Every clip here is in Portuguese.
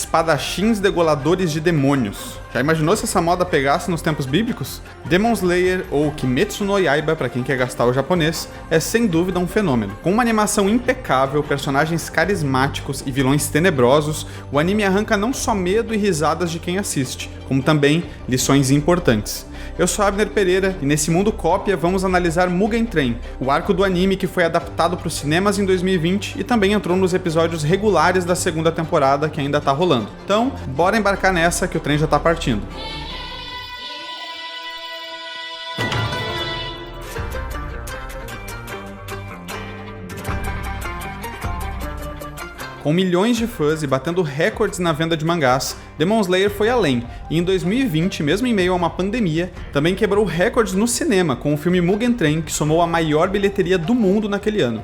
espadachins degoladores de demônios. Já imaginou se essa moda pegasse nos tempos bíblicos? Demon Slayer, ou Kimetsu no Yaiba, para quem quer gastar o japonês, é sem dúvida um fenômeno. Com uma animação impecável, personagens carismáticos e vilões tenebrosos, o anime arranca não só medo e risadas de quem assiste, como também lições importantes. Eu sou Abner Pereira e nesse Mundo Cópia vamos analisar Mugen Train, o arco do anime que foi adaptado para os cinemas em 2020 e também entrou nos episódios regulares da segunda temporada que ainda tá rolando. Então, bora embarcar nessa que o trem já tá partindo. Com milhões de fãs e batendo recordes na venda de mangás, Demon Slayer foi além, e em 2020, mesmo em meio a uma pandemia, também quebrou recordes no cinema com o filme Mugen Train, que somou a maior bilheteria do mundo naquele ano.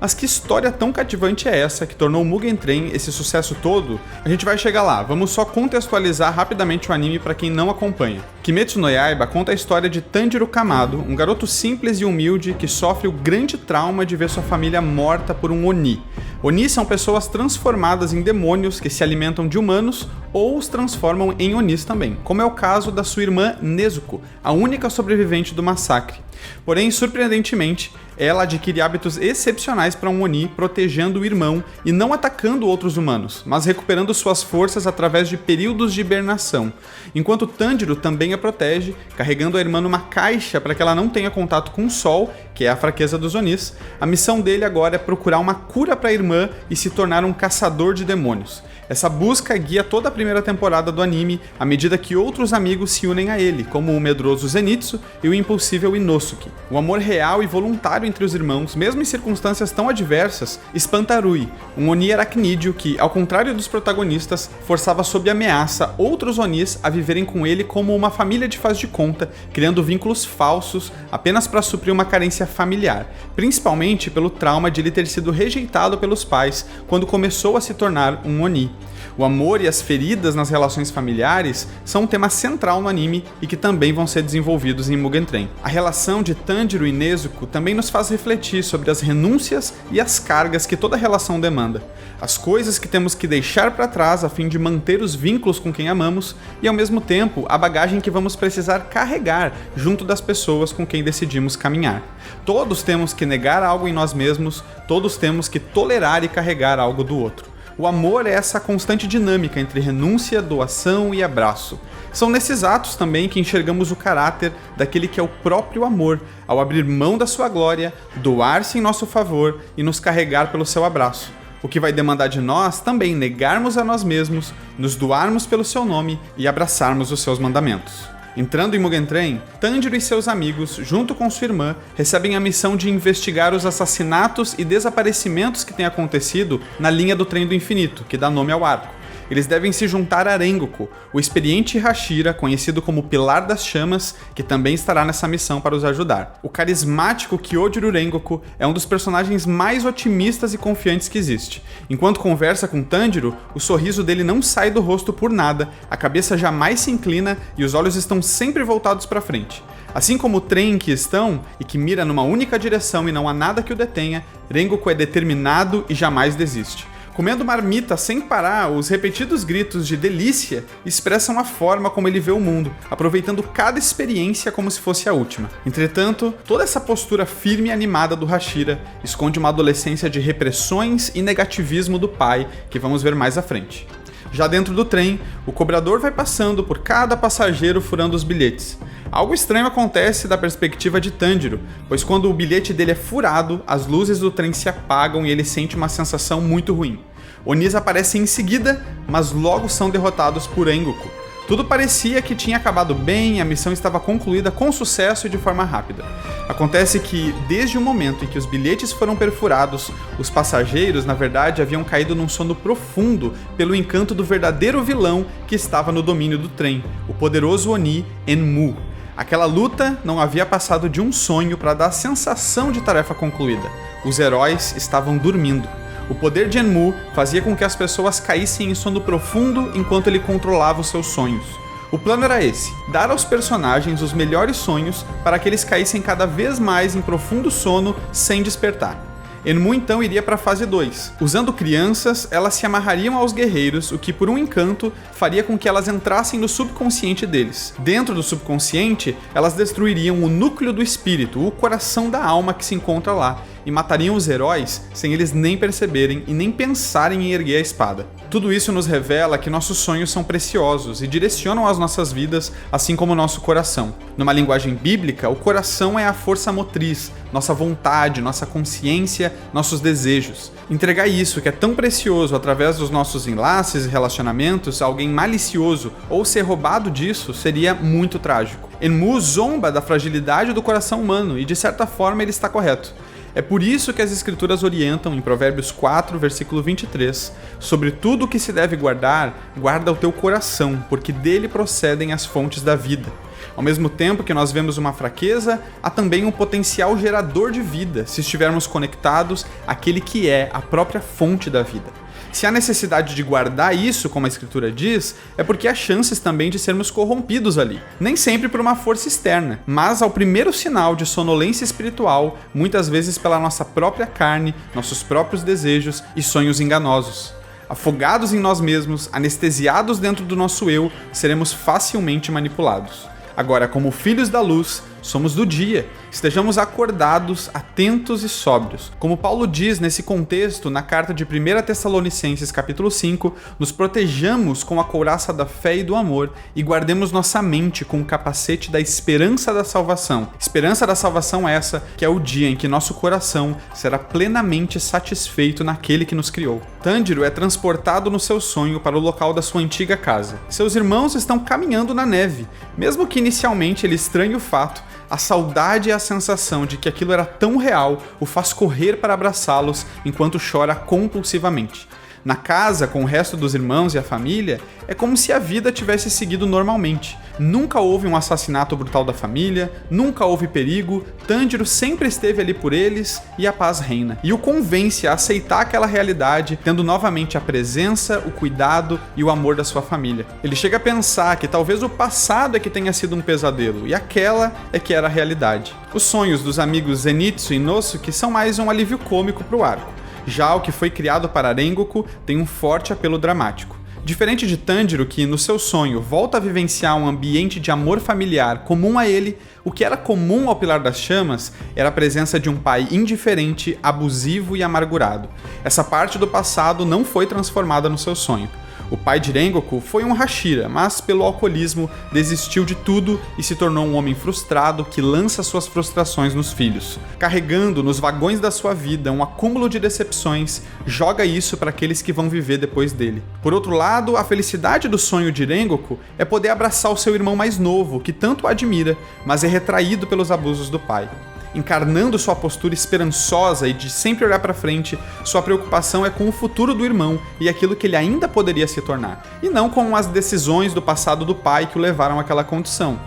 Mas que história tão cativante é essa que tornou Mugen Train esse sucesso todo? A gente vai chegar lá, vamos só contextualizar rapidamente o anime para quem não acompanha. Kimetsu no Yaiba conta a história de Tanjiro Kamado, um garoto simples e humilde que sofre o grande trauma de ver sua família morta por um Oni. Oni são pessoas transformadas em demônios que se alimentam de humanos ou os transformam em Onis também, como é o caso da sua irmã Nezuko, a única sobrevivente do massacre. Porém, surpreendentemente, ela adquire hábitos excepcionais para um Oni, protegendo o irmão e não atacando outros humanos, mas recuperando suas forças através de períodos de hibernação, enquanto Tanjiro também a protege, carregando a irmã numa caixa para que ela não tenha contato com o sol, que é a fraqueza dos Onis. A missão dele agora é procurar uma cura para a irmã e se tornar um caçador de demônios. Essa busca guia toda a primeira temporada do anime, à medida que outros amigos se unem a ele, como o medroso Zenitsu e o impulsível Inosuke. O amor real e voluntário entre os irmãos, mesmo em circunstâncias tão adversas, espanta Rui, um Oni aracnídeo que, ao contrário dos protagonistas, forçava sob ameaça outros Onis a viverem com ele como uma família de faz de conta, criando vínculos falsos apenas para suprir uma carência familiar, principalmente pelo trauma de ele ter sido rejeitado pelos pais quando começou a se tornar um Oni. O amor e as feridas nas relações familiares são um tema central no anime e que também vão ser desenvolvidos em Mugen Train. A relação de Tanjiro e Nezuko também nos faz refletir sobre as renúncias e as cargas que toda relação demanda, as coisas que temos que deixar para trás a fim de manter os vínculos com quem amamos e, ao mesmo tempo, a bagagem que vamos precisar carregar junto das pessoas com quem decidimos caminhar. Todos temos que negar algo em nós mesmos, todos temos que tolerar e carregar algo do outro. O amor é essa constante dinâmica entre renúncia, doação e abraço. São nesses atos também que enxergamos o caráter daquele que é o próprio amor, ao abrir mão da sua glória, doar-se em nosso favor e nos carregar pelo seu abraço. O que vai demandar de nós também negarmos a nós mesmos, nos doarmos pelo seu nome e abraçarmos os seus mandamentos. Entrando em Mugen Train, Tanjiro e seus amigos, junto com sua irmã, recebem a missão de investigar os assassinatos e desaparecimentos que têm acontecido na linha do Trem do Infinito, que dá nome ao arco. Eles devem se juntar a Rengoku, o experiente Hashira, conhecido como Pilar das Chamas, que também estará nessa missão para os ajudar. O carismático Kyojuro Rengoku é um dos personagens mais otimistas e confiantes que existe. Enquanto conversa com Tanjiro, o sorriso dele não sai do rosto por nada, a cabeça jamais se inclina e os olhos estão sempre voltados para frente. Assim como o trem em que estão, e que mira numa única direção e não há nada que o detenha, Rengoku é determinado e jamais desiste. Comendo marmita sem parar, os repetidos gritos de delícia expressam a forma como ele vê o mundo, aproveitando cada experiência como se fosse a última. Entretanto, toda essa postura firme e animada do Hashira esconde uma adolescência de repressões e negativismo do pai, que vamos ver mais à frente. Já dentro do trem, o cobrador vai passando por cada passageiro furando os bilhetes. Algo estranho acontece da perspectiva de Tanjiro, pois quando o bilhete dele é furado, as luzes do trem se apagam e ele sente uma sensação muito ruim. Onis aparecem em seguida, mas logo são derrotados por Rengoku. Tudo parecia que tinha acabado bem, a missão estava concluída com sucesso e de forma rápida. Acontece que, desde o momento em que os bilhetes foram perfurados, os passageiros, na verdade, haviam caído num sono profundo pelo encanto do verdadeiro vilão que estava no domínio do trem, o poderoso Oni Enmu. Aquela luta não havia passado de um sonho para dar a sensação de tarefa concluída. Os heróis estavam dormindo. O poder de Enmu fazia com que as pessoas caíssem em sono profundo enquanto ele controlava os seus sonhos. O plano era esse: dar aos personagens os melhores sonhos para que eles caíssem cada vez mais em profundo sono sem despertar. Enmu então iria para a fase 2. Usando crianças, elas se amarrariam aos guerreiros, o que por um encanto faria com que elas entrassem no subconsciente deles. Dentro do subconsciente, elas destruiriam o núcleo do espírito, o coração da alma que se encontra lá, e matariam os heróis sem eles nem perceberem e nem pensarem em erguer a espada. Tudo isso nos revela que nossos sonhos são preciosos e direcionam as nossas vidas, assim como o nosso coração. Numa linguagem bíblica, o coração é a força motriz, nossa vontade, nossa consciência, nossos desejos. Entregar isso, que é tão precioso, através dos nossos enlaces e relacionamentos a alguém malicioso ou ser roubado disso seria muito trágico. Enmu zomba da fragilidade do coração humano e, de certa forma, ele está correto. É por isso que as escrituras orientam em Provérbios 4, versículo 23, sobre tudo o que se deve guardar, guarda o teu coração, porque dele procedem as fontes da vida. Ao mesmo tempo que nós vemos uma fraqueza, há também um potencial gerador de vida, se estivermos conectados àquele que é a própria fonte da vida. Se há necessidade de guardar isso, como a Escritura diz, é porque há chances também de sermos corrompidos ali. Nem sempre por uma força externa, mas ao primeiro sinal de sonolência espiritual, muitas vezes pela nossa própria carne, nossos próprios desejos e sonhos enganosos. Afogados em nós mesmos, anestesiados dentro do nosso eu, seremos facilmente manipulados. Agora, como filhos da luz, somos do dia. Estejamos acordados, atentos e sóbrios. Como Paulo diz nesse contexto, na carta de 1 Tessalonicenses capítulo 5, nos protejamos com a couraça da fé e do amor e guardemos nossa mente com o capacete da esperança da salvação. Esperança da salvação essa que é o dia em que nosso coração será plenamente satisfeito naquele que nos criou. Tanjiro é transportado no seu sonho para o local da sua antiga casa. Seus irmãos estão caminhando na neve. Mesmo que inicialmente ele estranhe o fato, a saudade e a sensação de que aquilo era tão real o faz correr para abraçá-los enquanto chora compulsivamente. Na casa, com o resto dos irmãos e a família, é como se a vida tivesse seguido normalmente. Nunca houve um assassinato brutal da família, nunca houve perigo, Tanjiro sempre esteve ali por eles e a paz reina. E o convence a aceitar aquela realidade, tendo novamente a presença, o cuidado e o amor da sua família. Ele chega a pensar que talvez o passado é que tenha sido um pesadelo e aquela é que era a realidade. Os sonhos dos amigos Zenitsu e Inosuke são mais um alívio cômico para o arco. Já o que foi criado para Rengoku tem um forte apelo dramático. Diferente de Tanjiro, que no seu sonho volta a vivenciar um ambiente de amor familiar comum a ele, o que era comum ao Pilar das Chamas era a presença de um pai indiferente, abusivo e amargurado. Essa parte do passado não foi transformada no seu sonho. O pai de Rengoku foi um Hashira, mas pelo alcoolismo desistiu de tudo e se tornou um homem frustrado que lança suas frustrações nos filhos. Carregando nos vagões da sua vida um acúmulo de decepções, joga isso para aqueles que vão viver depois dele. Por outro lado, a felicidade do sonho de Rengoku é poder abraçar o seu irmão mais novo, que tanto o admira, mas é retraído pelos abusos do pai. Encarnando sua postura esperançosa e de sempre olhar para frente, sua preocupação é com o futuro do irmão e aquilo que ele ainda poderia se tornar, e não com as decisões do passado do pai que o levaram àquela condição.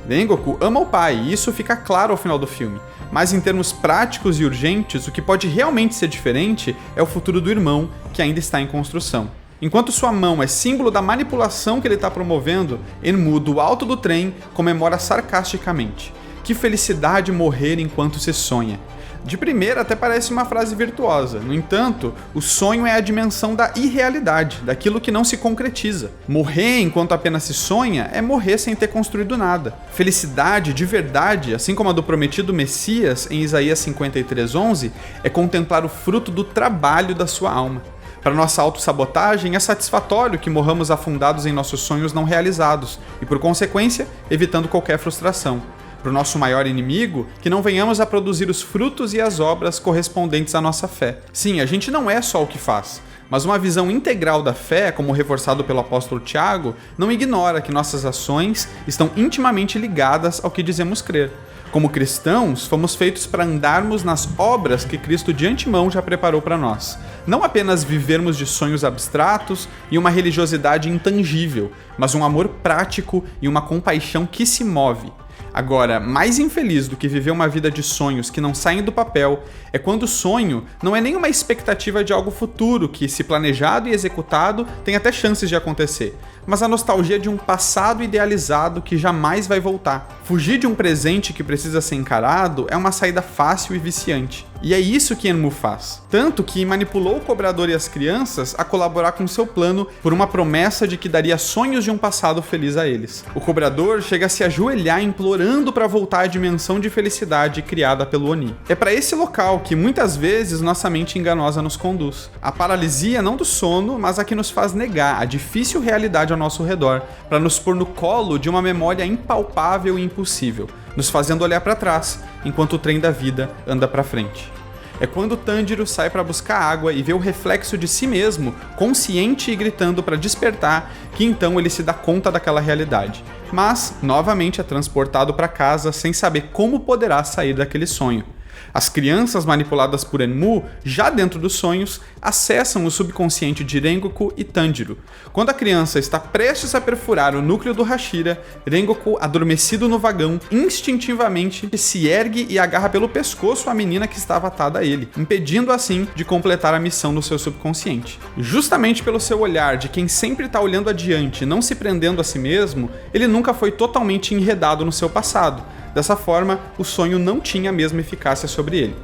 Rengoku ama o pai, e isso fica claro ao final do filme, mas em termos práticos e urgentes, o que pode realmente ser diferente é o futuro do irmão, que ainda está em construção. Enquanto sua mão é símbolo da manipulação que ele está promovendo, Enmu, do alto do trem, comemora sarcasticamente. Que felicidade morrer enquanto se sonha. De primeira até parece uma frase virtuosa, no entanto, o sonho é a dimensão da irrealidade, daquilo que não se concretiza. Morrer enquanto apenas se sonha é morrer sem ter construído nada. Felicidade de verdade, assim como a do prometido Messias em Isaías 53:11, é contemplar o fruto do trabalho da sua alma. Para nossa autossabotagem, é satisfatório que morramos afundados em nossos sonhos não realizados e, por consequência, evitando qualquer frustração. Para o nosso maior inimigo, que não venhamos a produzir os frutos e as obras correspondentes à nossa fé. Sim, a gente não é só o que faz, mas uma visão integral da fé, como reforçado pelo apóstolo Tiago, não ignora que nossas ações estão intimamente ligadas ao que dizemos crer. Como cristãos, fomos feitos para andarmos nas obras que Cristo de antemão já preparou para nós. Não apenas vivermos de sonhos abstratos e uma religiosidade intangível, mas um amor prático e uma compaixão que se move. Agora, mais infeliz do que viver uma vida de sonhos que não saem do papel é quando o sonho não é nenhuma expectativa de algo futuro que, se planejado e executado, tem até chances de acontecer, mas a nostalgia de um passado idealizado que jamais vai voltar. Fugir de um presente que precisa ser encarado é uma saída fácil e viciante. E é isso que Enmu faz. Tanto que manipulou o cobrador e as crianças a colaborar com seu plano por uma promessa de que daria sonhos de um passado feliz a eles. O cobrador chega a se ajoelhar implorando para voltar à dimensão de felicidade criada pelo Oni. É para esse local que muitas vezes nossa mente enganosa nos conduz. A paralisia não do sono, mas a que nos faz negar a difícil realidade ao nosso redor, para nos pôr no colo de uma memória impalpável e impossível, nos fazendo olhar para trás, enquanto o trem da vida anda para frente. É quando Tanjiro sai para buscar água e vê o reflexo de si mesmo, consciente e gritando para despertar, que então ele se dá conta daquela realidade. Mas, novamente é transportado para casa sem saber como poderá sair daquele sonho. As crianças manipuladas por Enmu, já dentro dos sonhos, acessam o subconsciente de Rengoku e Tanjiro. Quando a criança está prestes a perfurar o núcleo do Hashira, Rengoku, adormecido no vagão, instintivamente se ergue e agarra pelo pescoço a menina que estava atada a ele, impedindo assim de completar a missão no seu subconsciente. Justamente pelo seu olhar de quem sempre está olhando adiante, não se prendendo a si mesmo, ele nunca foi totalmente enredado no seu passado. Dessa forma, o sonho não tinha a mesma eficácia sobre ele.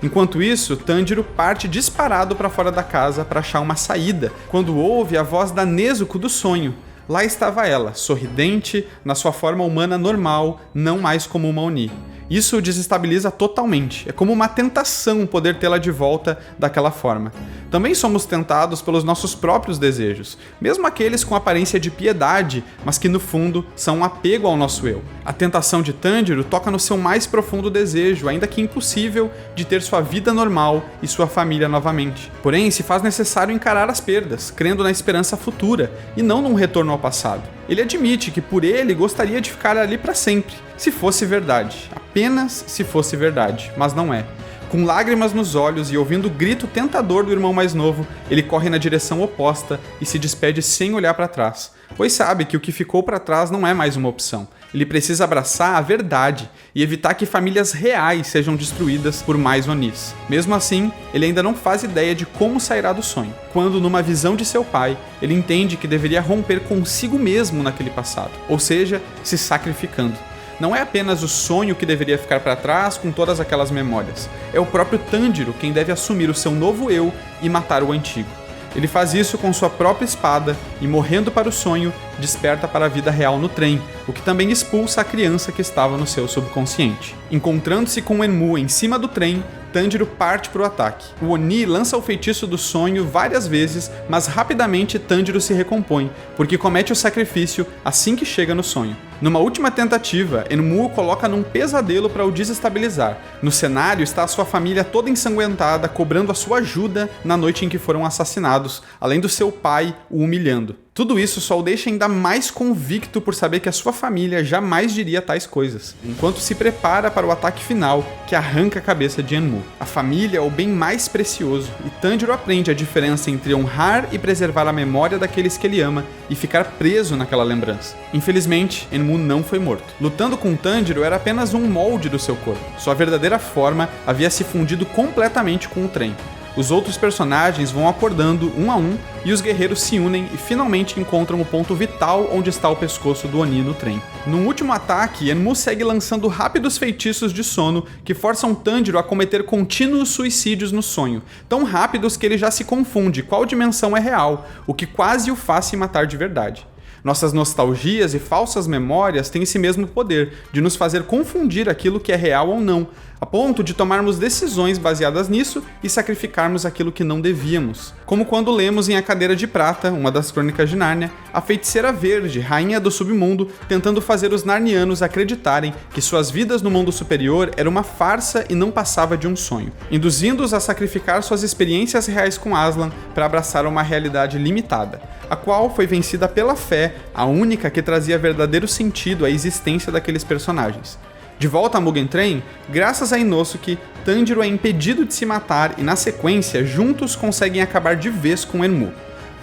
Enquanto isso, Tanjiro parte disparado para fora da casa para achar uma saída, quando ouve a voz da Nezuko do sonho. Lá estava ela, sorridente, na sua forma humana normal, não mais como uma Oni. Isso o desestabiliza totalmente. É como uma tentação poder tê-la de volta daquela forma. Também somos tentados pelos nossos próprios desejos, mesmo aqueles com aparência de piedade, mas que no fundo são um apego ao nosso eu. A tentação de Tanjiro toca no seu mais profundo desejo, ainda que impossível, de ter sua vida normal e sua família novamente. Porém, se faz necessário encarar as perdas, crendo na esperança futura e não num retorno ao passado. Ele admite que por ele gostaria de ficar ali para sempre, se fosse verdade. Apenas se fosse verdade, mas não é. Com lágrimas nos olhos e ouvindo o grito tentador do irmão mais novo, ele corre na direção oposta e se despede sem olhar para trás, pois sabe que o que ficou para trás não é mais uma opção. Ele precisa abraçar a verdade e evitar que famílias reais sejam destruídas por mais Onis. Mesmo assim, ele ainda não faz ideia de como sairá do sonho, quando numa visão de seu pai, ele entende que deveria romper consigo mesmo naquele passado, ou seja, se sacrificando. Não é apenas o sonho que deveria ficar para trás com todas aquelas memórias. É o próprio Tanjiro quem deve assumir o seu novo eu e matar o antigo. Ele faz isso com sua própria espada e, morrendo para o sonho, desperta para a vida real no trem, o que também expulsa a criança que estava no seu subconsciente. Encontrando-se com Enmu em cima do trem, Tanjiro parte para o ataque. O Oni lança o feitiço do sonho várias vezes, mas rapidamente Tanjiro se recompõe, porque comete o sacrifício assim que chega no sonho. Numa última tentativa, Enmu o coloca num pesadelo para o desestabilizar. No cenário está a sua família toda ensanguentada, cobrando a sua ajuda na noite em que foram assassinados, além do seu pai o humilhando. Tudo isso só o deixa ainda mais convicto por saber que a sua família jamais diria tais coisas, enquanto se prepara para o ataque final que arranca a cabeça de Enmu. A família é o bem mais precioso, e Tanjiro aprende a diferença entre honrar e preservar a memória daqueles que ele ama e ficar preso naquela lembrança. Infelizmente, Enmu não foi morto. Lutando com Tanjiro era apenas um molde do seu corpo. Sua verdadeira forma havia se fundido completamente com o trem. Os outros personagens vão acordando um a um e os guerreiros se unem e finalmente encontram o ponto vital onde está o pescoço do Oni no trem. Num último ataque, Enmu segue lançando rápidos feitiços de sono que forçam Tanjiro a cometer contínuos suicídios no sonho, tão rápidos que ele já se confunde qual dimensão é real, o que quase o faz se matar de verdade. Nossas nostalgias e falsas memórias têm esse mesmo poder de nos fazer confundir aquilo que é real ou não, a ponto de tomarmos decisões baseadas nisso e sacrificarmos aquilo que não devíamos. Como quando lemos em A Cadeira de Prata, uma das crônicas de Nárnia, a feiticeira verde, rainha do submundo, tentando fazer os narnianos acreditarem que suas vidas no mundo superior era uma farsa e não passava de um sonho, induzindo-os a sacrificar suas experiências reais com Aslan para abraçar uma realidade limitada, a qual foi vencida pela fé, a única que trazia verdadeiro sentido à existência daqueles personagens. De volta a Mugen Train, graças a Inosuke, Tanjiro é impedido de se matar e, na sequência, juntos conseguem acabar de vez com Enmu.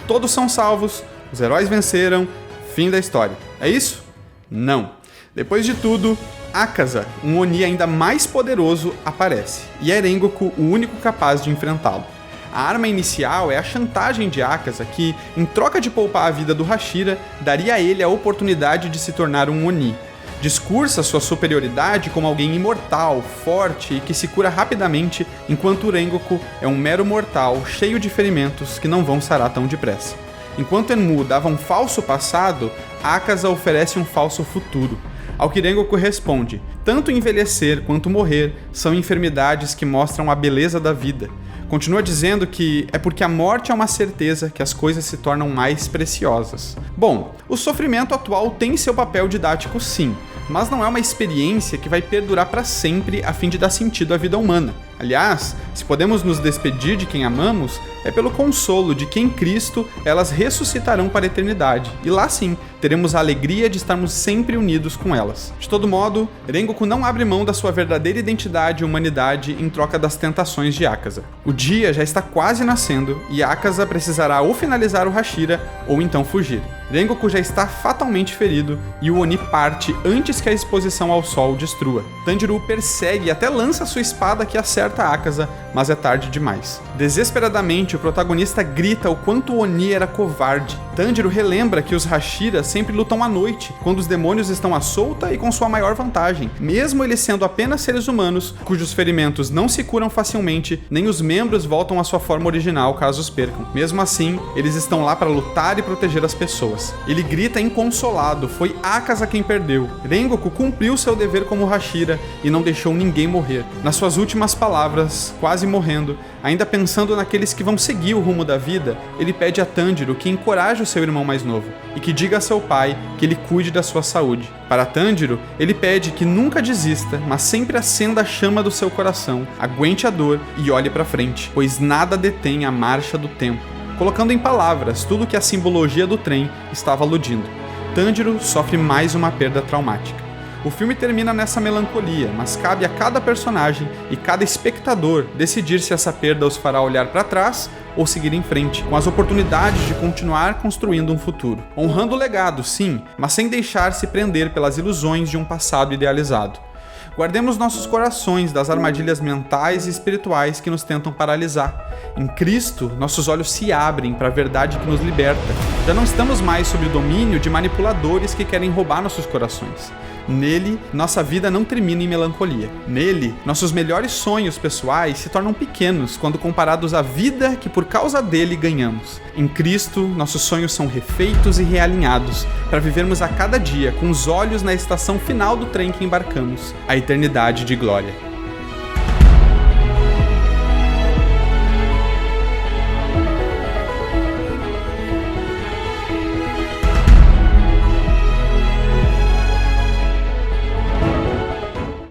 Todos são salvos, os heróis venceram, fim da história. É isso? Não. Depois de tudo, Akaza, um Oni ainda mais poderoso, aparece, e é Rengoku o único capaz de enfrentá-lo. A arma inicial é a chantagem de Akaza, que, em troca de poupar a vida do Hashira, daria a ele a oportunidade de se tornar um Oni. Discursa sua superioridade como alguém imortal, forte e que se cura rapidamente, enquanto Rengoku é um mero mortal cheio de ferimentos que não vão sarar tão depressa. Enquanto Enmu dava um falso passado, Akaza oferece um falso futuro. Ao que Rengoku responde: tanto envelhecer quanto morrer são enfermidades que mostram a beleza da vida. Continua dizendo que é porque a morte é uma certeza que as coisas se tornam mais preciosas. Bom, o sofrimento atual tem seu papel didático sim, mas não é uma experiência que vai perdurar para sempre a fim de dar sentido à vida humana. Aliás, se podemos nos despedir de quem amamos, é pelo consolo de que em Cristo elas ressuscitarão para a eternidade, e lá sim, teremos a alegria de estarmos sempre unidos com elas. De todo modo, Rengoku não abre mão da sua verdadeira identidade e humanidade em troca das tentações de Akaza. O dia já está quase nascendo, e Akaza precisará ou finalizar o Hashira, ou então fugir. Rengoku já está fatalmente ferido, e o Oni parte antes que a exposição ao sol o destrua. Tanjiro o persegue e até lança sua espada que acerta Akaza, mas é tarde demais. Desesperadamente, o protagonista grita o quanto o Oni era covarde. Tanjiro relembra que os Hashira sempre lutam à noite, quando os demônios estão à solta e com sua maior vantagem, mesmo eles sendo apenas seres humanos, cujos ferimentos não se curam facilmente, nem os membros voltam à sua forma original caso os percam. Mesmo assim, eles estão lá para lutar e proteger as pessoas. Ele grita inconsolado: foi Akaza quem perdeu. Rengoku cumpriu seu dever como Hashira e não deixou ninguém morrer. Nas suas últimas palavras, quase morrendo, ainda pensando naqueles que vão seguir o rumo da vida, ele pede a Tanjiro que encoraje o seu irmão mais novo e que diga a seu pai que ele cuide da sua saúde. Para Tanjiro, ele pede que nunca desista, mas sempre acenda a chama do seu coração, aguente a dor e olhe para frente, pois nada detém a marcha do tempo, colocando em palavras tudo que a simbologia do trem estava aludindo. Tanjiro sofre mais uma perda traumática. O filme termina nessa melancolia, mas cabe a cada personagem e cada espectador decidir se essa perda os fará olhar para trás ou seguir em frente, com as oportunidades de continuar construindo um futuro. Honrando o legado, sim, mas sem deixar-se prender pelas ilusões de um passado idealizado. Guardemos nossos corações das armadilhas mentais e espirituais que nos tentam paralisar. Em Cristo, nossos olhos se abrem para a verdade que nos liberta. Já não estamos mais sob o domínio de manipuladores que querem roubar nossos corações. Nele, nossa vida não termina em melancolia. Nele, nossos melhores sonhos pessoais se tornam pequenos quando comparados à vida que por causa dele ganhamos. Em Cristo, nossos sonhos são refeitos e realinhados para vivermos a cada dia com os olhos na estação final do trem que embarcamos, a eternidade de glória.